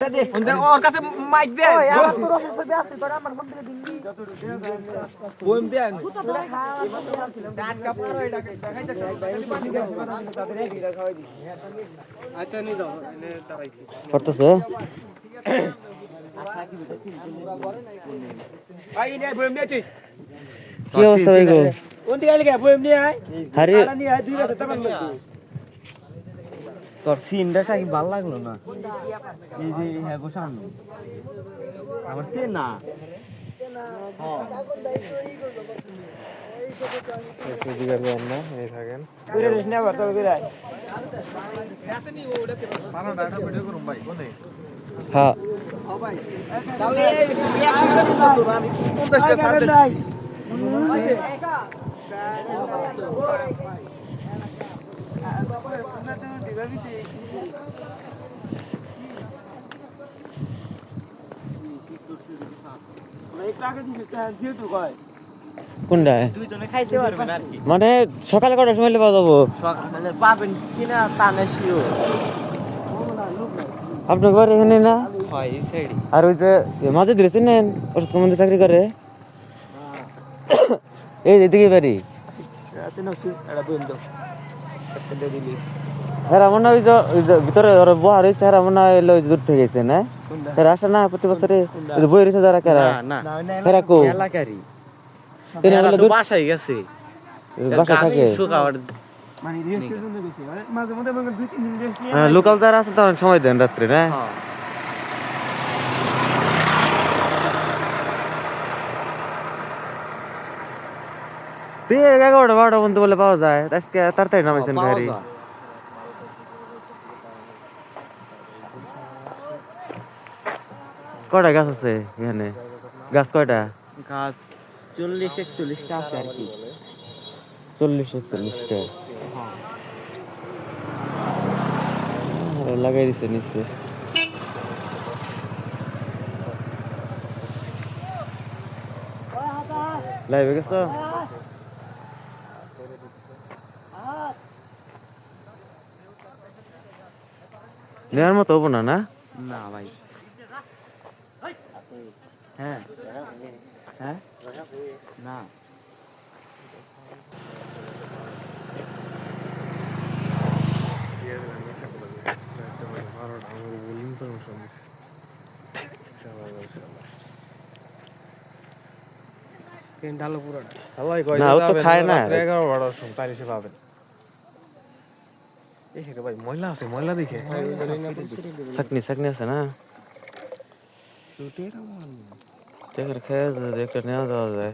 ওর কাছে মাইক দে করতেছে কি অবস্থা ভাই গো আরে তোর সিনটা কি ভালো লাগলো না এই যে হ্যাঁ গো সামনে আমার চেন না হ্যাঁ কোনটা মানে সকালে কটার সময় পাওয়া যাবো পাবেন কিনা তা না শিওর আপনার ঘর এখানে না হয় এই সাইডে আর ওই যে মাঝে ধরেছেন নেন ওষুধ কমাতে চাকরি করে এই এদিকে বাড়ি হ্যাঁ মনে হয় ওই যে ভিতরে ওরা বহা রয়েছে হ্যাঁ মনে হয় দূর থেকে গেছে না হ্যাঁ আসে না প্রতি বছরে বই রয়েছে যারা কেরা হেরা কো এলাকারই দূর বাসায় গেছে বাসা থাকে লোকাল যারা আছে তারা সময় দেন রাত্রে না তুই 11টা 12টা পর্যন্ত বলে পাওয়া যায় আজকে তাড়াতাড়ি নামাইছেন গাড়ি কয়টা গাছ আছে এখানে গাছ কয়টা গাছ 40-41টা আছে আর কি 40-41টা লাগাই দিছে নিচে লাইভে গেছো নেওয়ার মতো হবো না না না ভাই হ্যাঁ হ্যাঁ না না ও তো খায় না ময়লা আছে ময়লা দেখে চাকনি চাকনি আছে না দেখে খেয়ে একটা নেওয়া যাওয়া যায়